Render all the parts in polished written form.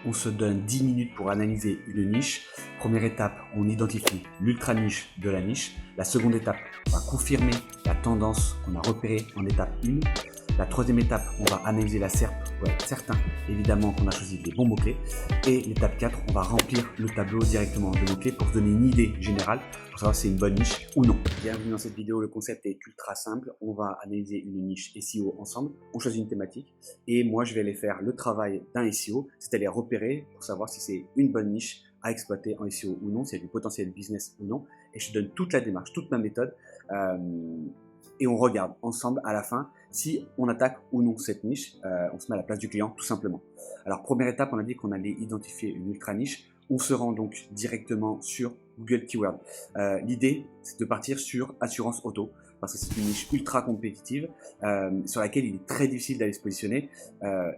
on se donne 10 minutes pour analyser une niche. Première étape, on identifie l'ultra niche de la niche. La seconde étape, on va confirmer la tendance qu'on a repérée en étape 1. La troisième étape, on va analyser la SERP pour être certain évidemment qu'on a choisi les bons mots-clés. Et l'étape 4, on va remplir le tableau directement de mots-clés pour se donner une idée générale pour savoir si c'est une bonne niche ou non. Bienvenue dans cette vidéo, le concept est ultra simple. On va analyser une niche SEO ensemble. On choisit une thématique et moi je vais aller faire le travail d'un SEO, c'est-à-dire repérer pour savoir si c'est une bonne niche à exploiter en SEO ou non, s'il y a du potentiel business ou non. Et je te donne toute la démarche, toute ma méthode. Et on regarde ensemble à la fin si on attaque ou non cette niche. On se met à la place du client tout simplement. Alors première étape, on a dit qu'on allait identifier une ultra niche. On se rend donc directement sur Google Keyword. L'idée, c'est de partir sur assurance auto parce que c'est une niche ultra compétitive sur laquelle il est très difficile d'aller se positionner.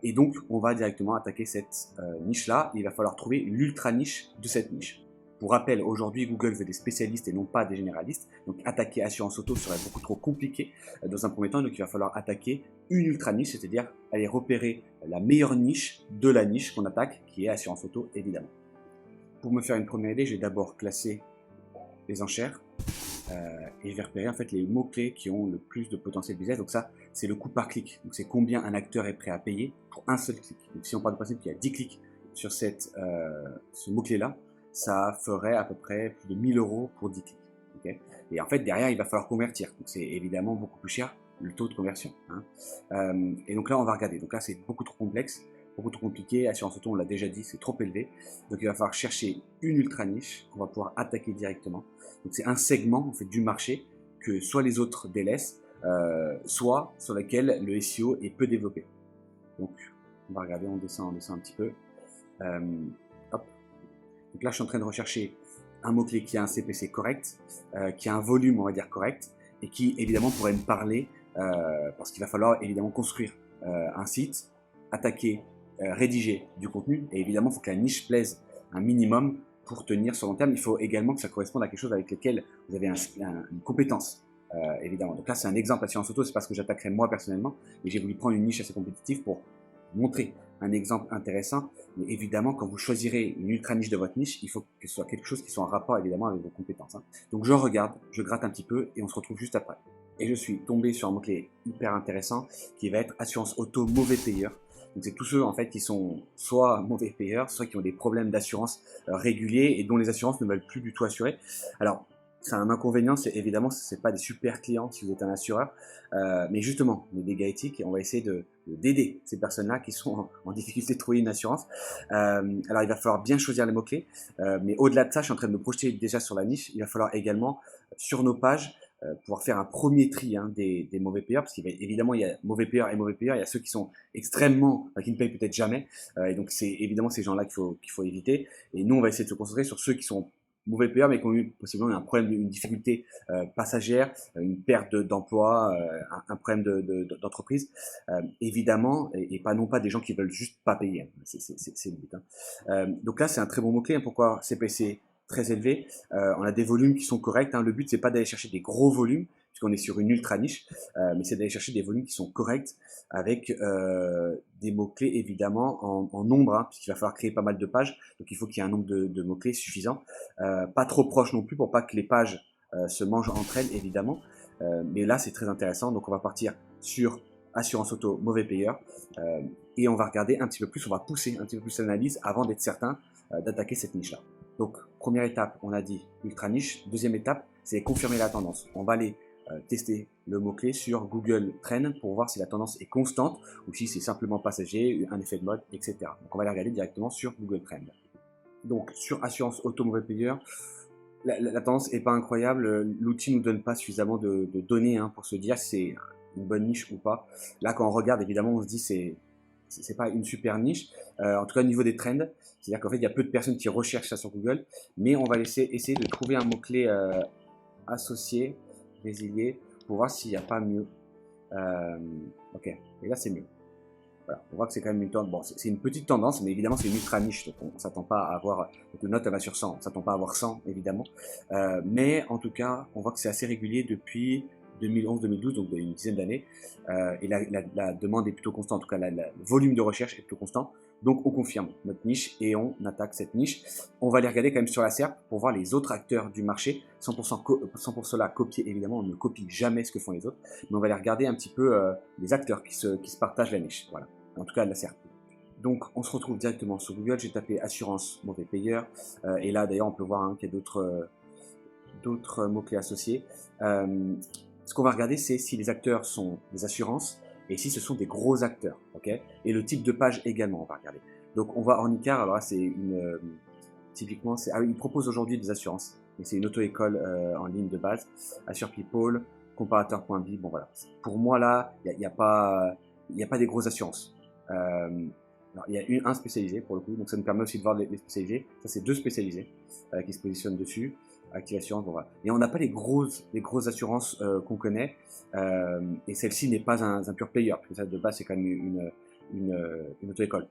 Et donc, on va directement attaquer cette niche-là. Il va falloir trouver l'ultra niche de cette niche. Pour rappel, aujourd'hui, Google veut des spécialistes et non pas des généralistes. Donc, attaquer assurance auto serait beaucoup trop compliqué dans un premier temps. Donc, il va falloir attaquer une ultra niche, c'est-à-dire aller repérer la meilleure niche de la niche qu'on attaque, qui est assurance auto, évidemment. Pour me faire une première idée, je vais d'abord classer les enchères et je vais repérer en fait les mots-clés qui ont le plus de potentiel business. Donc ça, c'est le coût par clic. Donc c'est combien un acteur est prêt à payer pour un seul clic. Donc si on part du principe qu'il y a 10 clics sur ce mot-clé-là, ça ferait à peu près plus de 1000 € pour 10 clics. Okay, et en fait, derrière, il va falloir convertir. Donc c'est évidemment beaucoup plus cher le taux de conversion. Et donc là, on va regarder. Donc là, c'est beaucoup trop complexe, beaucoup trop compliqué. Assurance auto, on l'a déjà dit, c'est trop élevé. Donc il va falloir chercher une ultra niche qu'on va pouvoir attaquer directement. Donc c'est un segment en fait, du marché que soit les autres délaissent, soit sur lequel le SEO est peu développé. Donc on va regarder, on descend un petit peu. Hop. Donc là, je suis en train de rechercher un mot-clé qui a un CPC correct, qui a un volume, on va dire, correct, et qui, évidemment, pourrait me parler, parce qu'il va falloir, évidemment, construire un site, attaquer, rédiger du contenu, et évidemment, il faut que la niche plaise un minimum pour tenir sur long terme. Il faut également que ça corresponde à quelque chose avec lequel vous avez une compétence, évidemment. Donc là, c'est un exemple, assurance auto, c'est pas ce que j'attaquerai moi personnellement, mais j'ai voulu prendre une niche assez compétitive pour montrer un exemple intéressant. Mais évidemment, quand vous choisirez une ultra niche de votre niche, il faut que ce soit quelque chose qui soit en rapport évidemment avec vos compétences. Donc je regarde, je gratte un petit peu et on se retrouve juste après. Et je suis tombé sur un mot-clé hyper intéressant qui va être assurance auto mauvais payeur. Donc c'est tous ceux en fait qui sont soit mauvais payeurs, soit qui ont des problèmes d'assurance réguliers et dont les assurances ne veulent plus du tout assurer. Alors c'est un inconvénient, c'est évidemment c'est pas des super clients si vous êtes un assureur, mais justement, on est des gars éthiques et on va essayer d'aider ces personnes-là qui sont en difficulté de trouver une assurance. Alors il va falloir bien choisir les mots-clés, mais au-delà de ça, je suis en train de me projeter déjà sur la niche. Il va falloir également sur nos pages pouvoir faire un premier tri des mauvais payeurs, parce qu'évidemment il y a mauvais payeurs et mauvais payeurs. Il y a ceux qui sont extrêmement, qui ne payent peut-être jamais, et donc c'est évidemment ces gens-là qu'il faut éviter. Et nous on va essayer de se concentrer sur ceux qui sont mauvais payeurs, mais qui ont eu possiblement un problème, une difficulté passagère, une perte d'emploi, un problème d'entreprise, évidemment, et non pas des gens qui veulent juste pas payer. C'est le but. Donc là, c'est un très bon mot-clé. Pourquoi CPC très élevé, on a des volumes qui sont corrects. Le but, c'est pas d'aller chercher des gros volumes, puisqu'on est sur une ultra niche, mais c'est d'aller chercher des volumes qui sont corrects avec des mots-clés évidemment en nombre, puisqu'il va falloir créer pas mal de pages, donc il faut qu'il y ait un nombre de mots-clés suffisant, pas trop proche non plus pour pas que les pages se mangent entre elles évidemment, mais là c'est très intéressant. Donc on va partir sur assurance auto mauvais payeur et on va regarder un petit peu plus, on va pousser un petit peu plus l'analyse avant d'être certain d'attaquer cette niche là. Donc première étape, on a dit ultra niche. Deuxième étape, c'est confirmer la tendance. On va aller tester le mot-clé sur Google Trends pour voir si la tendance est constante ou si c'est simplement passager, un effet de mode, etc. Donc on va aller regarder directement sur Google Trends. Donc sur assurance auto mauvais payeur, la tendance n'est pas incroyable. L'outil ne nous donne pas suffisamment de données pour se dire si c'est une bonne niche ou pas. Là, quand on regarde, évidemment, on se dit c'est pas une super niche. En tout cas, au niveau des trends, c'est-à-dire qu'en fait, il y a peu de personnes qui recherchent ça sur Google, mais on va essayer de trouver un mot-clé associé, résilié, pour voir s'il n'y a pas mieux. Ok, et là, c'est mieux. Voilà, on voit que c'est quand même une tendance. Bon, c'est une petite tendance, mais évidemment, c'est une ultra niche, donc on ne s'attend pas à avoir. Donc, le note, elle va sur 100, on ne s'attend pas à avoir 100, évidemment. Mais en tout cas, on voit que c'est assez régulier depuis 2011-2012, donc une dizaine d'années, et la demande est plutôt constante. En tout cas, le volume de recherche est plutôt constant. Donc on confirme notre niche et on attaque cette niche. On va les regarder quand même sur la SERP pour voir les autres acteurs du marché, sans pour cela copier évidemment, on ne copie jamais ce que font les autres, mais on va aller regarder un petit peu les acteurs qui se partagent la niche, voilà, en tout cas de la SERP. Donc on se retrouve directement sur Google, j'ai tapé assurance mauvais payeur, et là d'ailleurs on peut voir qu'il y a d'autres mots-clés associés. Ce qu'on va regarder, c'est si les acteurs sont des assurances et si ce sont des gros acteurs, ok. Et le type de page également, on va regarder. Donc on va en Ornicar, alors là c'est typiquement, il propose aujourd'hui des assurances, mais c'est une auto-école en ligne de base, Assure People, comparateur.bi, bon voilà. Pour moi là, il n'y a pas des grosses assurances. Alors, il y a un spécialisé pour le coup, donc ça nous permet aussi de voir les spécialisés. Ça c'est 2 spécialisés qui se positionnent dessus. Active Assurance, bon, voilà. Et on n'a pas les grosses assurances qu'on connaît, et celle-ci n'est pas un pure player, parce que ça de base c'est quand même une auto-école.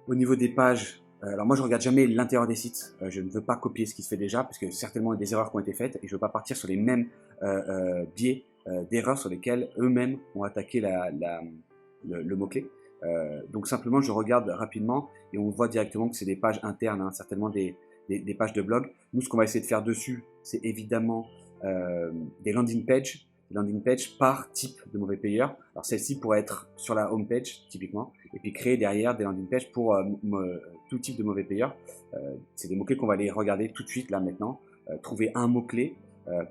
Au niveau des pages, alors moi je regarde jamais l'intérieur des sites, je ne veux pas copier ce qui se fait déjà, parce que certainement il y a des erreurs qui ont été faites, et je ne veux pas partir sur les mêmes biais d'erreurs sur lesquels eux-mêmes ont attaqué le mot-clé. Donc simplement je regarde rapidement, et on voit directement que c'est des pages internes, certainement des pages de blog. Nous, ce qu'on va essayer de faire dessus, c'est évidemment des landing pages par type de mauvais payeur. Alors celle-ci pourrait être sur la home page typiquement, et puis créer derrière des landing pages pour tout type de mauvais payeur. C'est des mots-clés qu'on va aller regarder tout de suite là maintenant. Trouver un mot-clé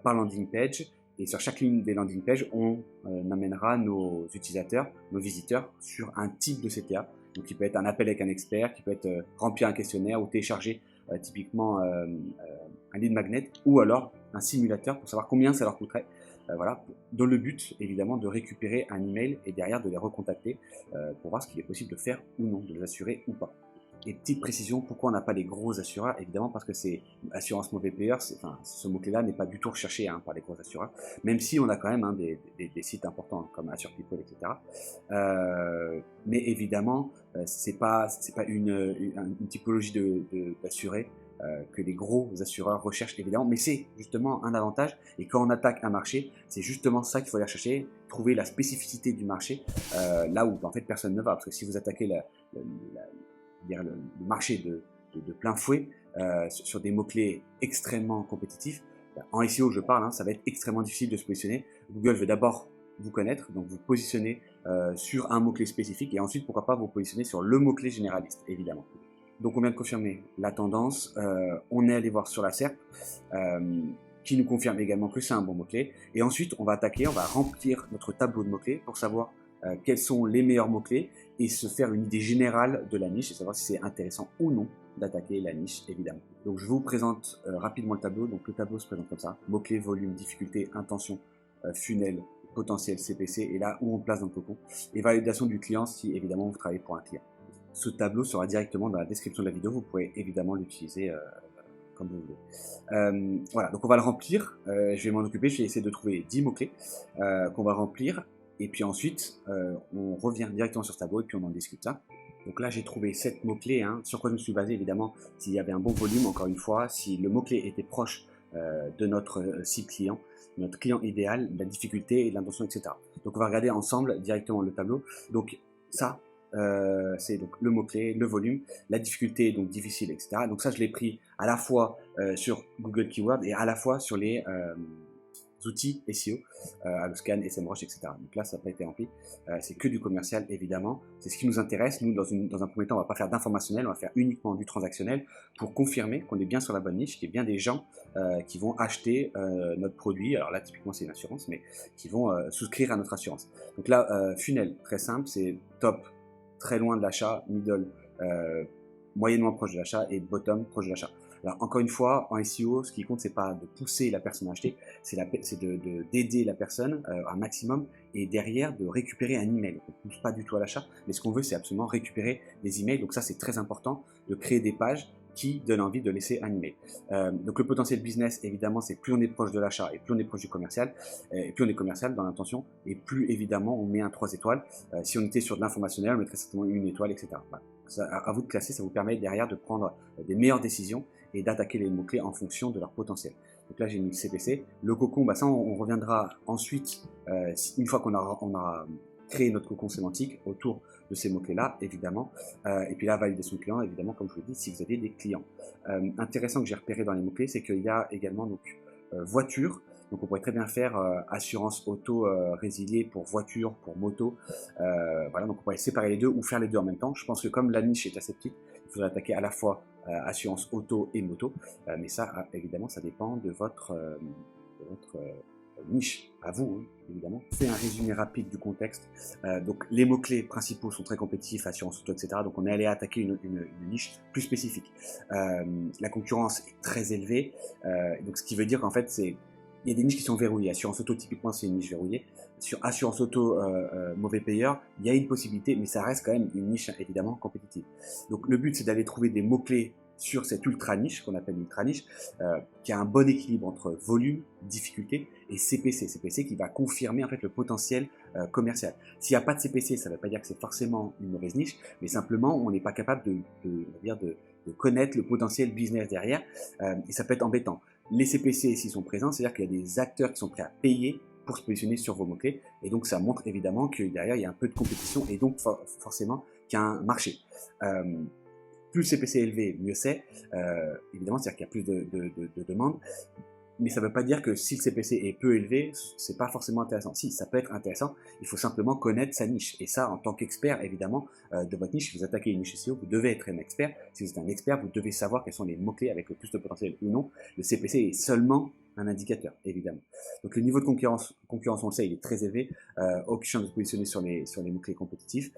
par landing page, et sur chaque ligne des landing pages, on amènera nos utilisateurs, nos visiteurs sur un type de CTA. Donc qui peut être un appel avec un expert, qui peut être remplir un questionnaire ou télécharger typiquement un lead magnet, ou alors un simulateur pour savoir combien ça leur coûterait, voilà, dans le but évidemment de récupérer un email et derrière de les recontacter pour voir ce qu'il est possible de faire ou non, de les assurer ou pas. Et petite précision, pourquoi on n'a pas les gros assureurs? Évidemment parce que c'est assurance mauvais payeur, ce mot-clé-là n'est pas du tout recherché par les gros assureurs, même si on a quand même des sites importants comme Assure People, etc. Mais évidemment, c'est pas une typologie d'assurés que les gros assureurs recherchent évidemment, mais c'est justement un avantage. Et quand on attaque un marché, c'est justement ça qu'il faut aller chercher, trouver la spécificité du marché, là où en fait personne ne va, parce que si vous attaquez le marché de plein fouet sur des mots-clés extrêmement compétitifs, en SEO je parle, ça va être extrêmement difficile de se positionner. Google veut d'abord vous connaître, donc vous positionner sur un mot-clé spécifique, et ensuite pourquoi pas vous positionner sur le mot-clé généraliste, évidemment. Donc on vient de confirmer la tendance, on est allé voir sur la SERP, qui nous confirme également que c'est un bon mot-clé, et ensuite on va attaquer, on va remplir notre tableau de mots-clés pour savoir quels sont les meilleurs mots-clés, et se faire une idée générale de la niche, et savoir si c'est intéressant ou non d'attaquer la niche, évidemment. Donc je vous présente rapidement le tableau. Donc le tableau se présente comme ça: mots-clés, volume, difficulté, intention, funnel, potentiel, CPC, et là où on place dans le cocon, et validation du client si évidemment vous travaillez pour un client. Ce tableau sera directement dans la description de la vidéo, vous pourrez évidemment l'utiliser comme vous voulez. Voilà, donc on va le remplir, je vais m'en occuper, je vais essayer de trouver 10 mots-clés qu'on va remplir, et puis ensuite on revient directement sur ce tableau et puis on en discute ça. Donc là j'ai trouvé 7 mots-clés, sur quoi je me suis basé évidemment, s'il y avait un bon volume, encore une fois, si le mot-clé était proche de notre site client, notre client idéal, la difficulté et l'intention, etc. Donc on va regarder ensemble directement le tableau. Donc ça, c'est donc le mot-clé, le volume, la difficulté, donc difficile, etc. Donc ça je l'ai pris à la fois sur Google Keyword et à la fois sur les outils SEO, Aloscan, SEMrush, etc. Donc là, ça n'a pas été rempli. C'est que du commercial, évidemment. C'est ce qui nous intéresse. Nous, dans un premier temps, on ne va pas faire d'informationnel, on va faire uniquement du transactionnel pour confirmer qu'on est bien sur la bonne niche, qu'il y a bien des gens qui vont acheter notre produit. Alors là, typiquement, c'est une assurance, mais qui vont souscrire à notre assurance. Donc là, funnel, très simple, c'est top, très loin de l'achat, middle, moyennement proche de l'achat, et bottom, proche de l'achat. Alors, encore une fois, en SEO, ce qui compte, c'est pas de pousser la personne à acheter, c'est d'aider la personne un maximum, et derrière de récupérer un email. On ne pousse pas du tout à l'achat, mais ce qu'on veut, c'est absolument récupérer des emails. Donc ça, c'est très important de créer des pages qui donnent envie de laisser un email. Donc le potentiel business, évidemment, c'est plus on est proche de l'achat et plus on est proche du commercial, et plus on est commercial dans l'intention, et plus évidemment on met un 3 étoiles. Si on était sur de l'informationnel, on mettrait certainement une étoile, etc. Voilà. Ça, à vous de classer, ça vous permet derrière de prendre des meilleures décisions et d'attaquer les mots-clés en fonction de leur potentiel. Donc là, j'ai mis CPC. Le cocon, ça, on reviendra ensuite, une fois qu'on a créé notre cocon sémantique autour de ces mots-clés-là, évidemment. Et puis la validation client, évidemment, comme je vous l'ai dit, si vous avez des clients. Intéressant que j'ai repéré dans les mots-clés, c'est qu'il y a également donc, voiture. Donc on pourrait très bien faire assurance auto résiliée pour voiture, pour moto. Voilà, donc on pourrait séparer les deux ou faire les deux en même temps. Je pense que comme la niche est assez petite, il faudrait attaquer à la fois assurance auto et moto. Mais ça, évidemment, ça dépend de votre niche, à vous, hein, évidemment. Je fais un résumé rapide du contexte. Donc les mots-clés principaux sont très compétitifs, assurance auto, etc. Donc on est allé attaquer une niche plus spécifique. La concurrence est très élevée, donc ce qui veut dire qu'en fait, il y a des niches qui sont verrouillées. Assurance auto, typiquement, c'est une niche verrouillée. Sur assurance auto, mauvais payeur, il y a une possibilité, mais ça reste quand même une niche évidemment compétitive. Donc le but, c'est d'aller trouver des mots-clés sur cette ultra niche, qu'on appelle ultra niche, qui a un bon équilibre entre volume, difficulté et CPC. CPC qui va confirmer en fait le potentiel commercial. S'il n'y a pas de CPC, ça ne veut pas dire que c'est forcément une mauvaise niche, mais simplement on n'est pas capable de connaître le potentiel business derrière, et ça peut être embêtant. Les CPC, s'ils sont présents, c'est-à-dire qu'il y a des acteurs qui sont prêts à payer pour se positionner sur vos mots-clés, et donc ça montre évidemment que derrière il y a un peu de compétition, et donc forcément qu'il y a un marché. Plus le CPC est élevé, mieux c'est, évidemment, c'est-à-dire qu'il y a plus de demandes, mais ça ne veut pas dire que si le CPC est peu élevé, c'est pas forcément intéressant. Si, ça peut être intéressant, il faut simplement connaître sa niche. Et ça, en tant qu'expert, évidemment, de votre niche, si vous attaquez une niche SEO, vous devez être un expert. Si vous êtes un expert, vous devez savoir quels sont les mots-clés avec le plus de potentiel ou non. Le CPC est seulement un indicateur, évidemment. Donc le niveau de concurrence on le sait, il est très élevé. Aucune chance de se positionner sur les mots-clés compétitifs.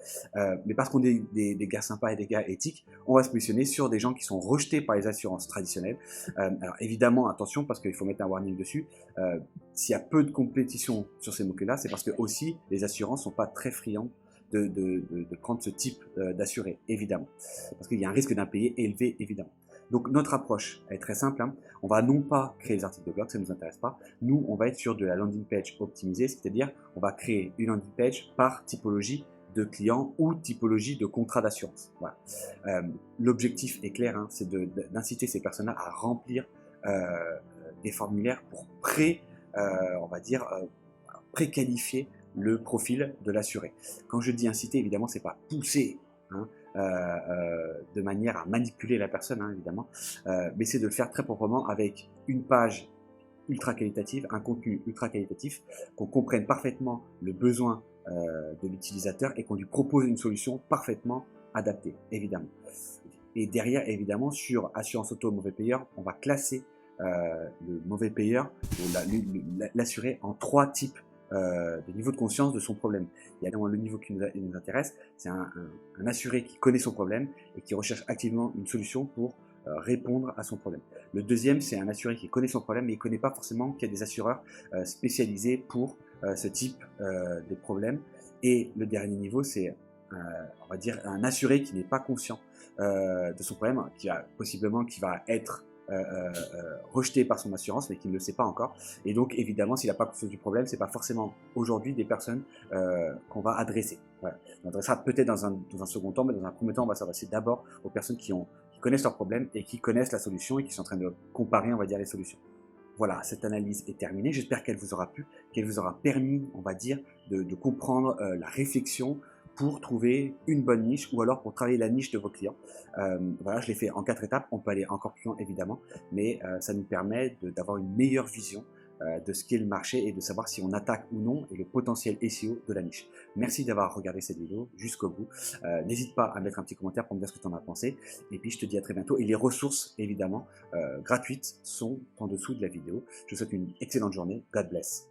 Mais parce qu'on est des gars sympas et des gars éthiques, on va se positionner sur des gens qui sont rejetés par les assurances traditionnelles. Alors évidemment, attention, parce qu'il faut mettre un warning dessus. S'il y a peu de compétition sur ces mots-clés-là, c'est parce que aussi les assurances sont pas très friands de prendre ce type d'assuré, évidemment. Parce qu'il y a un risque d'impayé élevé, évidemment. Donc notre approche, elle est très simple. Hein. On va non pas créer des articles de blog, ça ne nous intéresse pas. Nous, on va être sur de la landing page optimisée, c'est-à-dire on va créer une landing page par typologie de clients ou typologie de contrat d'assurance. Voilà. L'objectif est clair, hein, c'est d'inciter ces personnes-là à remplir des formulaires pour on va dire, préqualifier le profil de l'assuré. Quand je dis inciter, évidemment, c'est pas pousser, hein, de manière à manipuler la personne, hein, évidemment, mais c'est de le faire très proprement avec une page ultra qualitative, un contenu ultra qualitatif, qu'on comprenne parfaitement le besoin de l'utilisateur et qu'on lui propose une solution parfaitement adaptée, évidemment. Et derrière, évidemment, sur assurance auto mauvais payeur, on va classer le mauvais payeur, l'assuré, en 3 types de niveau de conscience de son problème. Il y a le niveau qui nous intéresse, c'est un assuré qui connaît son problème et qui recherche activement une solution pour répondre à son problème. Le deuxième, c'est un assuré qui connaît son problème, mais il ne connaît pas forcément qu'il y a des assureurs spécialisés pour ce type de problème. Et le dernier niveau, c'est on va dire un assuré qui n'est pas conscient de son problème, qui va être rejeté par son assurance, mais qui ne le sait pas encore. Et donc, évidemment, s'il n'a pas conscience du problème, c'est pas forcément aujourd'hui des personnes qu'on va adresser. Voilà. On adressera peut-être dans un second temps, mais dans un premier temps, on va s'adresser d'abord aux personnes qui connaissent leurs problèmes et qui connaissent la solution et qui sont en train de comparer, on va dire, les solutions. Voilà, cette analyse est terminée. J'espère qu'elle vous aura plu, qu'elle vous aura permis, on va dire, de comprendre la réflexion pour trouver une bonne niche ou alors pour travailler la niche de vos clients. Voilà, je l'ai fait en 4 étapes. On peut aller encore plus loin, évidemment, mais ça nous permet d'avoir une meilleure vision de ce qu'est le marché et de savoir si on attaque ou non et le potentiel SEO de la niche. Merci d'avoir regardé cette vidéo jusqu'au bout. N'hésite pas à mettre un petit commentaire pour me dire ce que tu en as pensé. Et puis, je te dis à très bientôt. Et les ressources, évidemment, gratuites sont en dessous de la vidéo. Je vous souhaite une excellente journée. God bless.